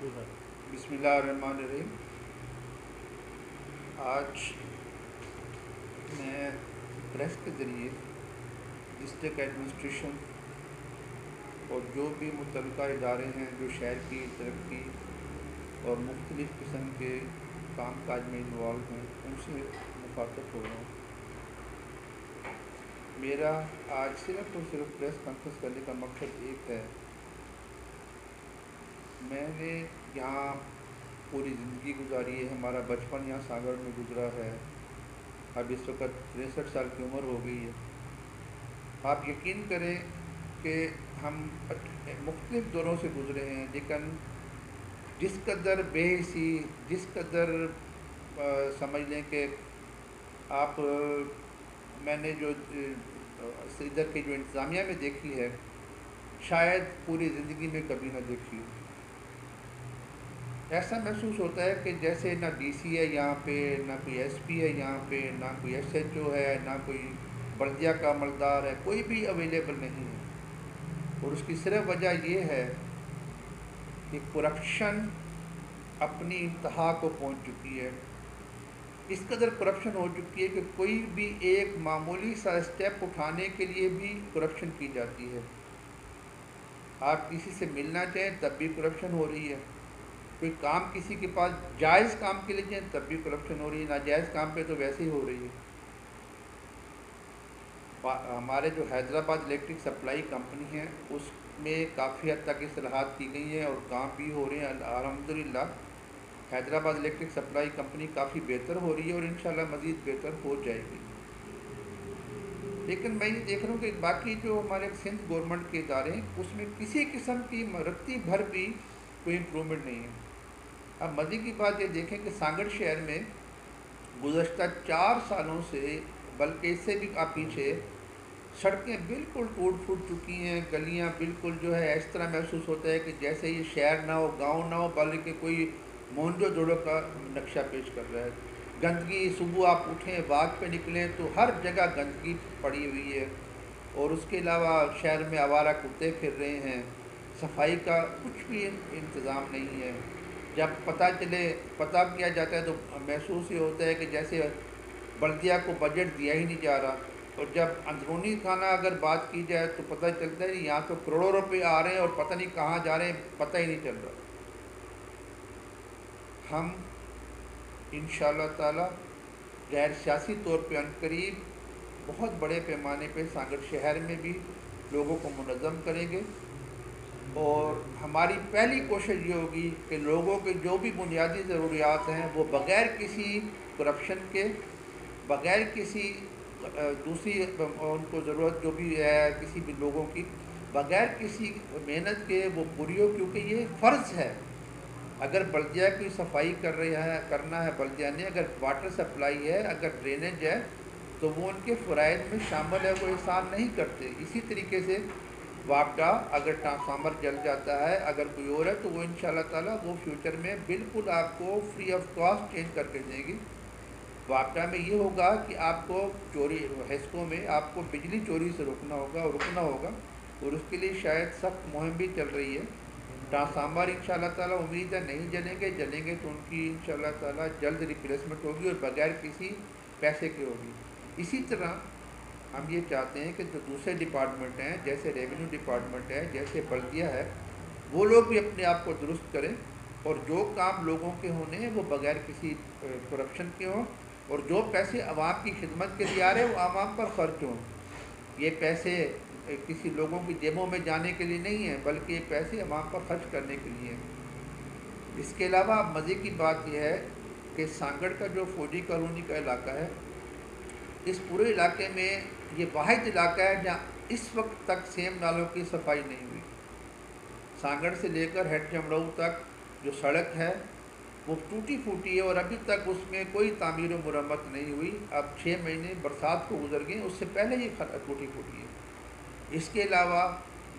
بسم اللہ الرحمن الرحیم۔ آج میں پریس کے ذریعے ڈسٹرکٹ ایڈمنسٹریشن اور جو بھی متعلقہ ادارے ہیں جو شہر کی ترقی اور مختلف قسم کے کام کاج میں انوالو ہیں ان سے مخاطب ہو رہا ہوں۔ میرا آج صرف اور صرف پریس کانفرنس کرنے کا مقصد ایک ہے، میں نے یہاں پوری زندگی گزاری ہے، ہمارا بچپن یہاں سانگڑ میں گزرا ہے، اب اس وقت 63 سال کی عمر ہو گئی ہے۔ آپ یقین کریں کہ ہم مختلف دوروں سے گزرے ہیں، لیکن جس قدر بے حسی، جس قدر سمجھ لیں کہ آپ میں نے جو ادھر کی جو انتظامیہ میں دیکھی ہے شاید پوری زندگی میں کبھی نہ دیکھی ہو۔ ایسا محسوس ہوتا ہے کہ جیسے نہ ڈی سی ہے یہاں پہ، نہ کوئی ایس پی ہے یہاں پہ، نہ کوئی ایس ایچ او ہے، نہ کوئی بلدیہ کا عملدار ہے، کوئی بھی اویلیبل نہیں ہے۔ اور اس کی صرف وجہ یہ ہے کہ کرپشن اپنی انتہا کو پہنچ چکی ہے۔ اس قدر کرپشن ہو چکی ہے کہ کوئی بھی ایک معمولی سا اسٹیپ اٹھانے کے لیے بھی کرپشن کی جاتی ہے۔ آپ کسی سے ملنا چاہیں تب بھی کرپشن ہو رہی ہے، کوئی کام کسی کے پاس جائز کام کے لیے جائیں تب بھی کرپشن ہو رہی ہے، ناجائز کام پہ تو ویسے ہی ہو رہی ہے۔ ہمارے جو حیدرآباد الیکٹرک سپلائی کمپنی ہے اس میں کافی حد تک اصلاحات کی گئی ہیں اور کام بھی ہو رہے ہیں الحمدللہ۔ حیدرآباد الیکٹرک سپلائی کمپنی کافی بہتر ہو رہی ہے اور انشاءاللہ مزید بہتر ہو جائے گی۔ لیکن میں یہ دیکھ رہا ہوں کہ باقی جو ہمارے سندھ گورنمنٹ کے ادارے ہیں اس میں کسی قسم کی رتی بھر بھی کوئی امپرومنٹ نہیں ہے۔ اب مزے کی بات یہ دیکھیں کہ سانگڑ شہر میں گزشتہ 4 سالوں سے، بلکہ اس سے بھی آپ پیچھے، سڑکیں بالکل ٹوٹ پھوٹ چکی ہیں، گلیاں بالکل جو ہے اس طرح محسوس ہوتا ہے کہ جیسے یہ شہر نہ ہو، گاؤں نہ ہو، بلکہ کوئی مونجو دڑو کا نقشہ پیش کر رہا ہے۔ گندگی، صبح آپ اٹھیں واک پہ نکلیں تو ہر جگہ گندگی پڑی ہوئی ہے، اور اس کے علاوہ شہر میں آوارہ کتے پھر رہے ہیں، صفائی کا کچھ بھی انتظام نہیں ہے۔ جب پتہ کیا جاتا ہے تو محسوس یہ ہوتا ہے کہ جیسے بلدیہ کو بجٹ دیا ہی نہیں جا رہا، اور جب اندرونی خانہ اگر بات کی جائے تو پتہ چلتا ہے یہاں تو کروڑوں روپے آ رہے ہیں اور پتہ نہیں کہاں جا رہے ہیں، پتہ ہی نہیں چل رہا۔ ہم انشاءاللہ تعالی غیر سیاسی طور پہ عنقریب بہت بڑے پیمانے پہ سانگڑ شہر میں بھی لوگوں کو منظم کریں گے، اور ہماری پہلی کوشش یہ ہوگی کہ لوگوں کے جو بھی بنیادی ضروریات ہیں وہ بغیر کسی کرپشن کے، بغیر کسی دوسری ان کو ضرورت جو بھی ہے کسی بھی لوگوں کی، بغیر کسی محنت کے وہ پوری ہو، کیونکہ یہ فرض ہے۔ اگر بلدیہ کی صفائی کرنا ہے بلدیہ نے، اگر واٹر سپلائی ہے، اگر ڈرینیج ہے، تو وہ ان کے فرائض میں شامل ہے، وہ احسان نہیں کرتے۔ اسی طریقے سے واپڈا، اگر ٹرانسفارمر جل جاتا ہے، اگر کوئی اور ہے، تو وہ انشاءاللہ تعالیٰ وہ فیوچر میں بالکل آپ کو فری آف کاسٹ چینج کر کے دیں گی۔ واپڈا میں یہ ہوگا کہ آپ کو چوری حصوں میں آپ کو بجلی چوری سے رکنا ہوگا، اور اس کے لیے شاید سخت مہم بھی چل رہی ہے۔ ٹرانسفارمر انشاءاللہ تعالیٰ امید ہے نہیں جلیں گے تو ان کی انشاءاللہ تعالیٰ جلد ریپلیسمنٹ ہوگی اور بغیر کسی پیسے کے ہوگی۔ اسی طرح ہم یہ چاہتے ہیں کہ جو دوسرے ڈپارٹمنٹ ہیں، جیسے ریونیو ڈپارٹمنٹ ہے، جیسے بلدیہ ہے، وہ لوگ بھی اپنے آپ کو درست کریں، اور جو کام لوگوں کے ہونے ہیں وہ بغیر کسی کرپشن کے ہوں، اور جو پیسے عوام کی خدمت کے لیے آ رہے ہیں وہ عوام پر خرچ ہوں۔ یہ پیسے کسی لوگوں کی جیبوں میں جانے کے لیے نہیں ہیں، بلکہ یہ پیسے عوام پر خرچ کرنے کے لیے ہیں۔ اس کے علاوہ مزے کی بات یہ ہے کہ سانگڑ کا جو فوجی کالونی کا علاقہ ہے، اس پورے علاقے میں یہ واحد علاقہ ہے جہاں اس وقت تک سیم نالوں کی صفائی نہیں ہوئی۔ سانگڑ سے لے کر ہیڈ جمڑو تک جو سڑک ہے وہ ٹوٹی پھوٹی ہے، اور ابھی تک اس میں کوئی تعمیر و مرمت نہیں ہوئی۔ اب 6 مہینے برسات کو گزر گئے، اس سے پہلے ہی ٹوٹی پھوٹی ہے۔ اس کے علاوہ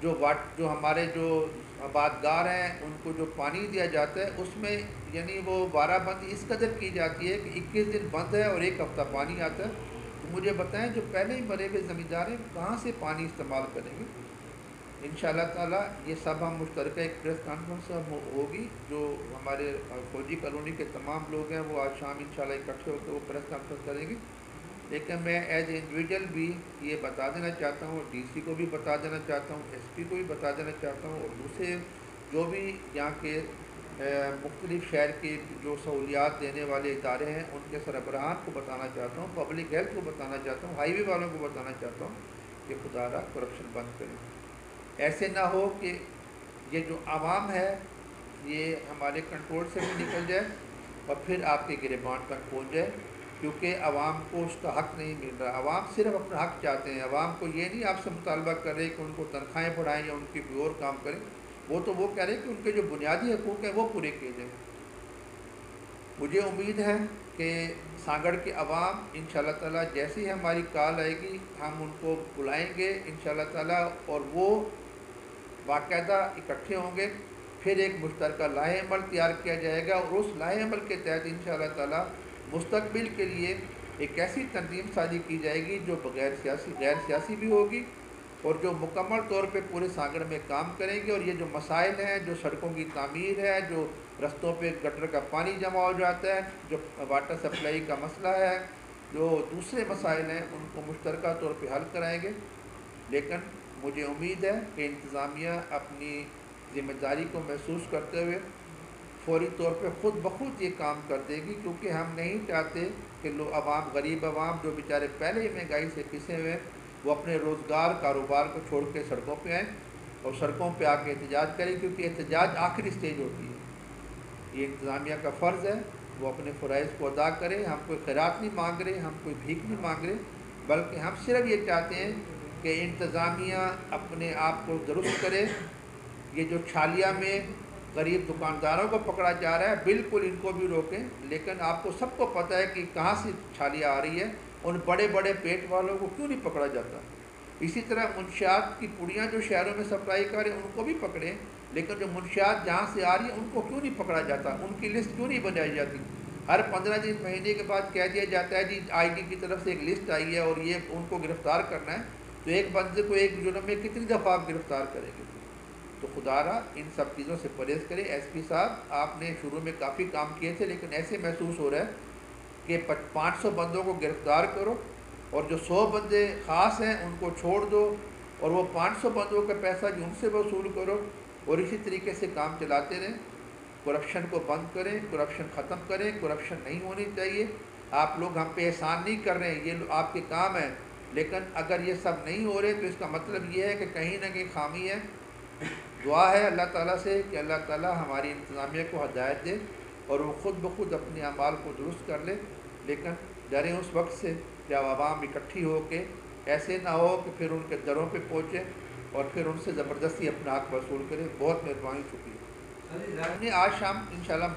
جو ہمارے جو آبادگار ہیں ان کو جو پانی دیا جاتا ہے اس میں یعنی وہ وارہ بندی اس قدر کی جاتی ہے کہ 21 دن بند ہے اور 1 ہفتہ پانی آتا ہے۔ تو مجھے بتائیں جو پہلے ہی مرے ہوئے زمیندار ہیں کہاں سے پانی استعمال کریں گے؟ انشاءاللہ تعالی یہ سب ہم مشترکہ ایک پریس کانفرنس ہوگی جو ہمارے فوجی کالونی کے تمام لوگ ہیں وہ آج شام انشاءاللہ اکٹھے ہو کے وہ پریس کانفرنس کریں گے. لیکن میں ایز اے انڈیویجول بھی یہ بتا دینا چاہتا ہوں, ڈی سی کو بھی بتا دینا چاہتا ہوں, ایس پی کو بھی بتا دینا چاہتا ہوں, اور دوسرے جو بھی یہاں کے مختلف شہر کے جو سہولیات دینے والے ادارے ہیں ان کے سربراہان کو بتانا چاہتا ہوں, پبلک ہیلتھ کو بتانا چاہتا ہوں, ہائی وے والوں کو بتانا چاہتا ہوں کہ خدا را کرپشن بند کریں. ایسے نہ ہو کہ یہ جو عوام ہے یہ ہمارے کنٹرول سے بھی نکل جائے اور پھر آپ کے گریبان تک پہنچ جائے, کیونکہ عوام کو اس کا حق نہیں مل رہا. عوام صرف اپنا حق چاہتے ہیں. عوام کو یہ نہیں آپ سے مطالبہ کر رہے کہ ان کو تنخواہیں بڑھائیں یا ان کی کوئی اور کام کریں. وہ تو وہ کہہ رہے ہیں کہ ان کے جو بنیادی حقوق ہیں وہ پورے کیے جائیں. مجھے امید ہے کہ سانگڑ کے عوام انشاءاللہ تعالیٰ جیسی ہماری کال آئے گی ہم ان کو بلائیں گے انشاءاللہ تعالیٰ, اور وہ باقاعدہ اکٹھے ہوں گے. پھر ایک مشترکہ لائحہ عمل تیار کیا جائے گا, اور اس لائحہ عمل کے تحت انشاءاللہ تعالیٰ مستقبل کے لیے ایک ایسی تنظیم سازی کی جائے گی جو غیر سیاسی بھی ہوگی اور جو مکمل طور پہ پورے سانگڑ میں کام کریں گے. اور یہ جو مسائل ہیں, جو سڑکوں کی تعمیر ہے, جو رستوں پہ گٹر کا پانی جمع ہو جاتا ہے, جو واٹر سپلائی کا مسئلہ ہے, جو دوسرے مسائل ہیں, ان کو مشترکہ طور پہ حل کرائیں گے. لیکن مجھے امید ہے کہ انتظامیہ اپنی ذمہ داری کو محسوس کرتے ہوئے فوری طور پہ خود بخود یہ کام کر دے گی, کیونکہ ہم نہیں چاہتے کہ عوام, غریب عوام جو بیچارے پہلے ہی مہنگائی سے پسے ہوئے وہ اپنے روزگار کاروبار کو چھوڑ کے سڑکوں پہ آئیں اور سڑکوں پہ آ کے احتجاج کریں, کیونکہ احتجاج آخری سٹیج ہوتی ہے. یہ انتظامیہ کا فرض ہے وہ اپنے فرائض کو ادا کرے. ہم کوئی خیرات نہیں مانگ رہے, ہم کوئی بھیک نہیں مانگ رہے, بلکہ ہم صرف یہ چاہتے ہیں کہ انتظامیہ اپنے آپ کو درست کرے. یہ جو چھالیہ میں غریب دکانداروں کو پکڑا جا رہا ہے بالکل ان کو بھی روکیں, لیکن آپ کو سب کو پتہ ہے کہ کہاں سے چھالیہ آ رہی ہے. ان بڑے بڑے پیٹ والوں کو کیوں نہیں پکڑا جاتا؟ اسی طرح منشیات کی پڑیاں جو شہروں میں سپلائی کر رہے ہیں ان کو بھی پکڑیں, لیکن جو منشیات جہاں سے آ رہی ہیں ان کو کیوں نہیں پکڑا جاتا؟ ان کی لسٹ کیوں نہیں بنائی جاتی؟ ہر 15 دن مہینے کے بعد کہہ دیا جاتا ہے جی آئی ڈی کی طرف سے ایک لسٹ آئی ہے اور یہ ان کو گرفتار کرنا ہے. تو ایک بندے کو ایک جرم میں کتنی دفعہ آپ گرفتار کریں گے؟ تو خدا را ان سب چیزوں سے پرہیز کریں. ایس پی صاحب آپ نے شروع میں کافی کام کیے تھے, لیکن ایسے محسوس ہو رہا ہے کہ 500 بندوں کو گرفتار کرو اور جو 100 بندے خاص ہیں ان کو چھوڑ دو, اور وہ 500 بندوں کا پیسہ جو ان سے وصول کرو, اور اسی طریقے سے کام چلاتے رہیں. کرپشن کو بند کریں, کرپشن ختم کریں, کرپشن نہیں ہونی چاہیے. آپ لوگ ہم پہ احسان نہیں کر رہے ہیں, یہ آپ کے کام ہیں, لیکن اگر یہ سب نہیں ہو رہے تو اس کا مطلب یہ ہے کہ کہیں نہ کہیں خامی ہے. دعا ہے اللہ تعالیٰ سے کہ اللہ تعالیٰ ہماری انتظامیہ کو ہدایت دے اور وہ خود بخود اپنے اعمال کو درست کر لے. لیکن ڈریں اس وقت سے جب عوام اکٹھی ہو کے, ایسے نہ ہو کہ پھر ان کے دروں پہ پہنچے اور پھر ان سے زبردستی اپنا حق وصول کرے. بہت مہربانی, شکریہ. ہم نے آج شام انشاءاللہ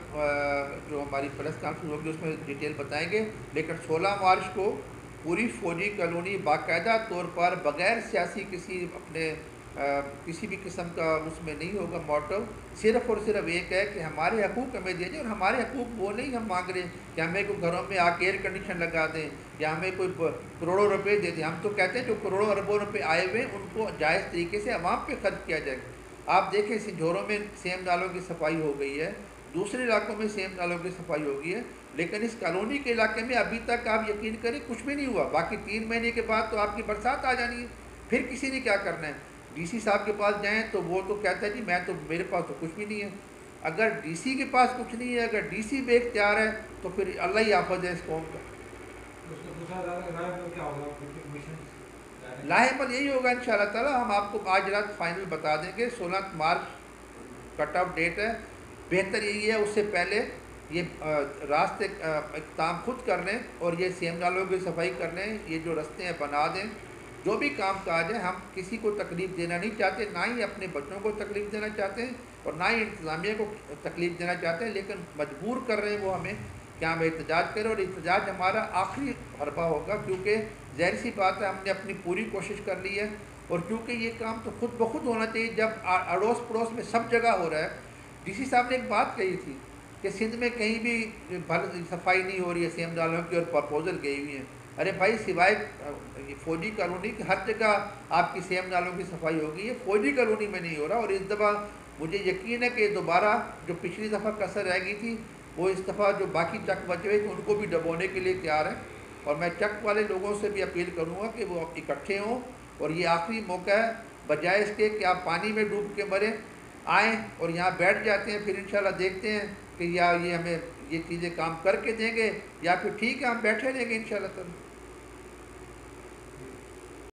جو ہماری پریس کانفرنس ہوگی اس میں ڈیٹیل بتائیں گے, لیکن 16 مارچ کو پوری فوجی کالونی باقاعدہ طور پر بغیر سیاسی کسی بھی قسم کا اس میں نہیں ہوگا موٹو. صرف اور صرف ایک ہے کہ ہمارے حقوق ہمیں دے دیں, اور ہمارے حقوق وہ نہیں ہم مانگ رہے کہ ہمیں کوئی گھروں میں آ کے ایئر کنڈیشن لگا دیں یا ہمیں کوئی کروڑوں روپے دے دیں. ہم تو کہتے ہیں جو کروڑوں اربوں روپے آئے ہوئے ان کو جائز طریقے سے عوام پہ خرچ کیا جائے. آپ دیکھیں سنجھوروں میں سیم نالوں کی صفائی ہو گئی ہے, دوسرے علاقوں میں سیم نالوں کی صفائی ہو گئی ہے, لیکن اس کالونی کے علاقے میں ابھی تک آپ یقین کریں کچھ بھی نہیں ہوا. باقی 3 مہینے کے بعد تو آپ کی برسات آ جانی ہے, پھر کسی نے کیا کرنا ہے؟ ڈی سی صاحب کے پاس جائیں تو وہ تو کہتا ہے جی میرے پاس تو کچھ بھی نہیں ہے. اگر ڈی سی کے پاس کچھ نہیں ہے, اگر ڈی سی بے اختیار ہے تو پھر اللہ ہی آفت ہے اس قوم کا. لائحہ عمل یہی ہوگا انشاءاللہ تعالی. ہم آپ کو آج رات فائنل بتا دیں گے. 16 مارچ کٹ آف ڈیٹ ہے. بہتر یہی ہے اس سے پہلے یہ راستے اقدام خود کر لیں اور یہ سیم نالوں کی صفائی کر لیں, یہ جو رستے ہیں بنا دیں. جو بھی کام کاج ہے, ہم کسی کو تکلیف دینا نہیں چاہتے, نہ ہی اپنے بچوں کو تکلیف دینا چاہتے ہیں اور نہ ہی انتظامیہ کو تکلیف دینا چاہتے ہیں, لیکن مجبور کر رہے ہیں وہ ہمیں کہ ہم احتجاج کریں. اور احتجاج ہمارا آخری حربہ ہوگا, کیونکہ ظاہر سی بات ہے ہم نے اپنی پوری کوشش کر لی ہے. اور کیونکہ یہ کام تو خود بخود ہونا چاہیے جب اڑوس پڑوس میں سب جگہ ہو رہا ہے. ڈی سی صاحب نے ایک بات کہی تھی کہ سندھ میں کہیں بھی صفائی نہیں ہو رہی ہے سیم نالوں کی, اور پرپوزل گئی ہوئی ہیں. ارے بھائی سوائے فوجی کالونی کی ہر جگہ آپ کی سیم نالوں کی صفائی ہوگی، یہ فوجی کالونی میں نہیں ہو رہا، اور اس دفعہ مجھے یقین ہے کہ دوبارہ جو پچھلی دفعہ کسر رہ گئی تھی وہ اس دفعہ جو باقی چک بچے ہوئے ان کو بھی ڈبونے کے لیے تیار ہیں، اور میں چک والے لوگوں سے بھی اپیل کروں گا کہ وہ اکٹھے ہوں، اور یہ آخری موقع ہے، بجائے اس کے کہ آپ پانی میں ڈوب کے مریں، آئیں اور یہاں بیٹھ جاتے ہیں، پھر انشاءاللہ دیکھتے ہیں کہ یا یہ ہمیں یہ چیزیں کام کر کے دیں گے یا پھر ٹھیک ہے ہم بیٹھے رہیں گے انشاءاللہ تعالی۔